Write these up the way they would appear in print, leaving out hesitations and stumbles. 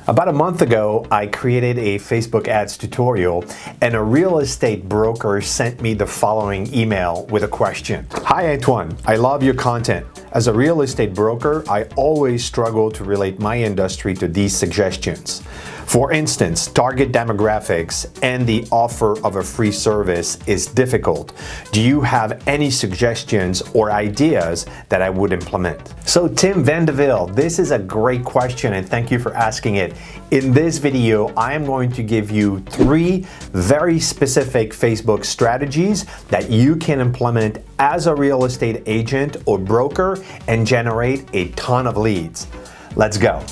About a month ago, I created a Facebook ads tutorial and a real estate broker sent me the following email with a question. Hi Antoine, I love your content. As a real estate broker, I always struggle to relate my industry to these suggestions. For instance, target demographics and the offer of a free service is difficult. Do you have any suggestions or ideas that I would implement? So Tim Vandeville, this is a great question and thank you for asking it. In this video, I am going to give you 3 very specific Facebook strategies that you can implement as a real estate agent or broker and generate a ton of leads. Let's go.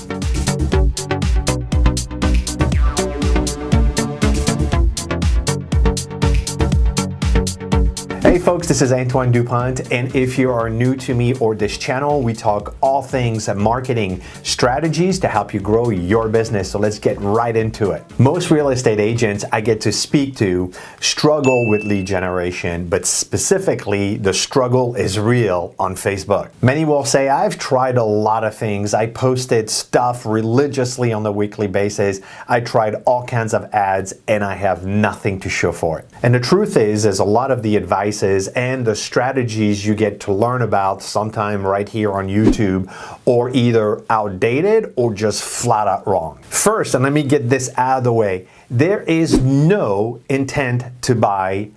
Hey folks, this is Antoine Dupont, and if you are new to me or this channel, we talk all things marketing strategies to help you grow your business. So let's get right into it. Most real estate agents I get to speak to struggle with lead generation, but specifically the struggle is real on Facebook. Many will say, I've tried a lot of things. I posted stuff religiously on a weekly basis. I tried all kinds of ads and I have nothing to show for it. And the truth is a lot of the advice and the strategies you get to learn about sometime right here on YouTube or either outdated or just flat out wrong. First, and let me get this out of the way, there is no intent to buy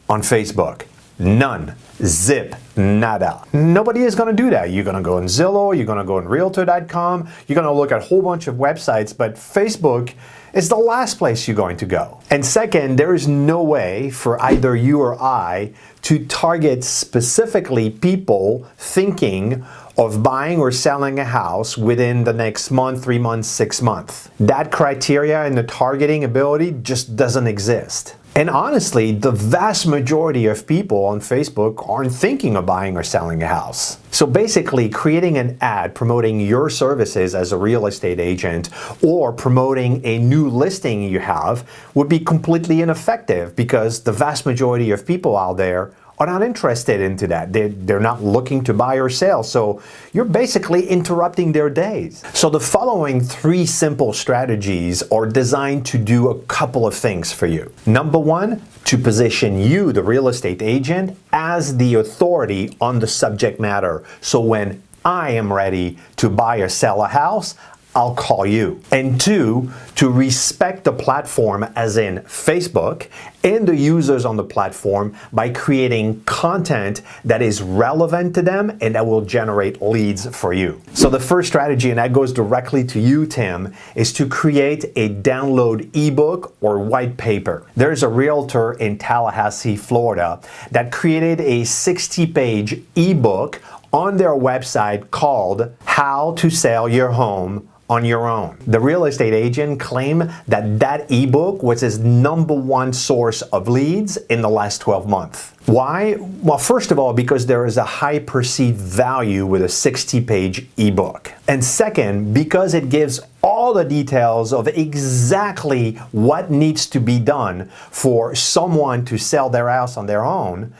on Facebook. None. Zip. Nada. Nobody is going to do that. You're going to go on Zillow, you're going to go on Realtor.com, you're going to look at a whole bunch of websites, but Facebook is the last place you're going to go. And second, there is no way for either you or I to target specifically people thinking of buying or selling a house within the next month, 3 months, 6 months. That criteria and the targeting ability just doesn't exist. And honestly, the vast majority of people on Facebook aren't thinking of buying or selling a house. So basically, creating an ad promoting your services as a real estate agent or promoting a new listing you have would be completely ineffective because the vast majority of people out there are not interested into that. They're not looking to buy or sell. So you're basically interrupting their days. So the following 3 simple strategies are designed to do a couple of things for you. Number 1, to position you, the real estate agent, as the authority on the subject matter. So when I am ready to buy or sell a house, I'll call you. And 2, to respect the platform, as in Facebook, and the users on the platform by creating content that is relevant to them and that will generate leads for you. So the first strategy, and that goes directly to you, Tim, is to create a download ebook or white paper. There's a realtor in Tallahassee, Florida, that created a 60-page ebook on their website called How to Sell Your Home on Your Own. The real estate agent claimed that that ebook was his #1 source of leads in the last 12 months. Why? Well, first of all, because there is a high perceived value with a 60-page ebook. And second, because it gives all the details of exactly what needs to be done for someone to sell their house on their own.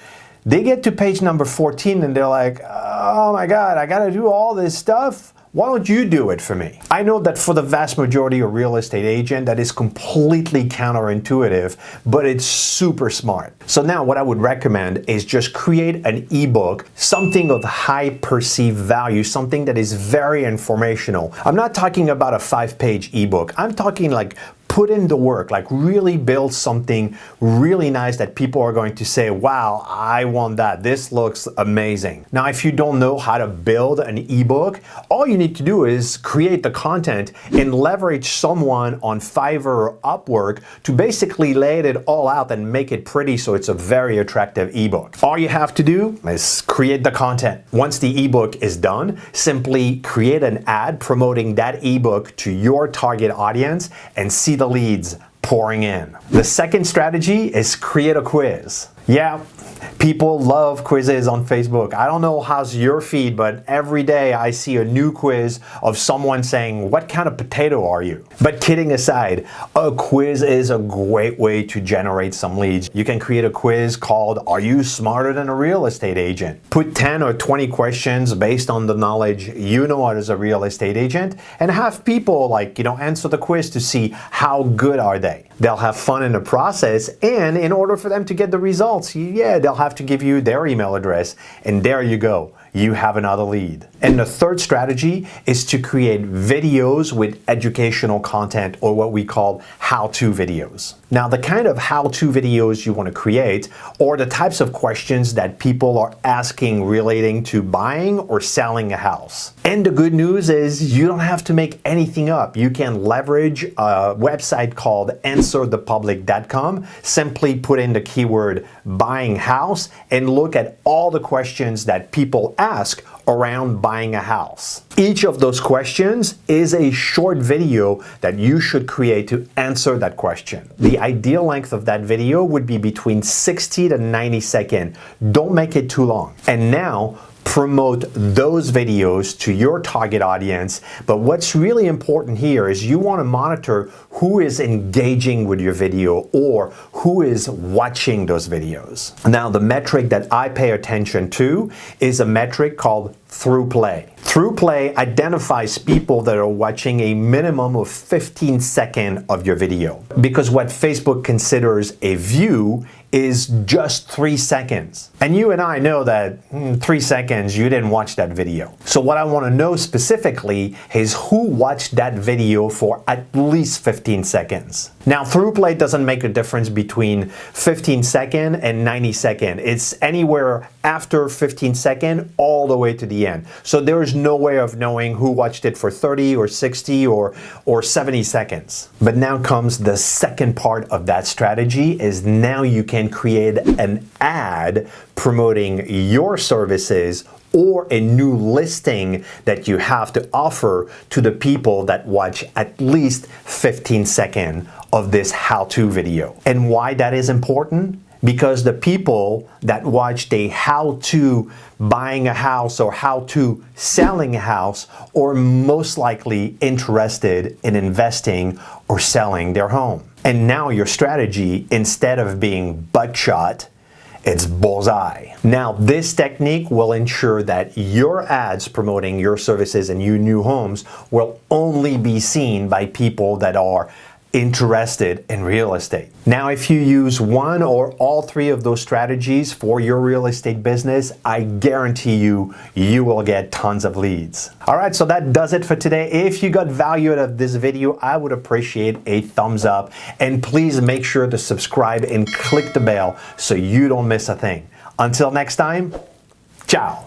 They get to page number 14 and they're like, oh my God, I gotta do all this stuff? Why don't you do it for me? I know that for the vast majority of real estate agents, that is completely counterintuitive, but it's super smart. So now what I would recommend is just create an ebook, something of high perceived value, something that is very informational. I'm not talking about a 5-page ebook. I'm talking like put in the work, like really build something really nice that people are going to say, wow, I want that. This looks amazing. Now, if you don't know how to build an ebook, all you need to do is create the content and leverage someone on Fiverr or Upwork to basically lay it all out and make it pretty so it's a very attractive ebook. All you have to do is create the content. Once the ebook is done, simply create an ad promoting that ebook to your target audience and see the leads pouring in. The second strategy is create a quiz. Yeah, people love quizzes on Facebook. I don't know how's your feed, but every day I see a new quiz of someone saying, "What kind of potato are you?" But kidding aside, a quiz is a great way to generate some leads. You can create a quiz called, "Are you smarter than a real estate agent?" Put 10 or 20 questions based on the knowledge you know as a real estate agent, and have people answer the quiz to see how good are they. They'll have fun in the process, and in order for them to get the results, they'll have to give you their email address, and there you go. You have another lead. And the third strategy is to create videos with educational content, or what we call how-to videos. Now, the kind of how-to videos you want to create, or the types of questions that people are asking relating to buying or selling a house. And the good news is you don't have to make anything up. You can leverage a website called answerthepublic.com. Simply put in the keyword buying house and look at all the questions that people ask around buying a house. Each of those questions is a short video that you should create to answer that question. The ideal length of that video would be between 60 to 90 seconds. Don't make it too long. And now, promote those videos to your target audience. But what's really important here is you want to monitor who is engaging with your video or who is watching those videos. Now, the metric that I pay attention to is a metric called ThruPlay. ThruPlay identifies people that are watching a minimum of 15 seconds of your video, because what Facebook considers a view is just 3 seconds. And you and I know that 3 seconds, you didn't watch that video. So what I want to know specifically is who watched that video for at least 15 seconds. Now, ThruPlay doesn't make a difference between 15 seconds and 90 seconds. It's anywhere after 15 seconds all the way to the end. So there is no way of knowing who watched it for 30 or 60 or 70 seconds. But now comes the second part of that strategy, is now you can create an ad promoting your services or a new listing that you have to offer to the people that watch at least 15 seconds of this how-to video. And why that is important? Because the people that watched a how-to buying a house or how-to selling a house are most likely interested in investing or selling their home. And now your strategy, instead of being buckshot, it's bullseye. Now, this technique will ensure that your ads promoting your services and your new homes will only be seen by people that are interested in real estate. Now, if you use one or all three of those strategies for your real estate business, I guarantee you will get tons of leads. All right, so that does it for today. If you got value out of this video, I would appreciate a thumbs up, and please make sure to subscribe and click the bell so you don't miss a thing. Until next time, ciao.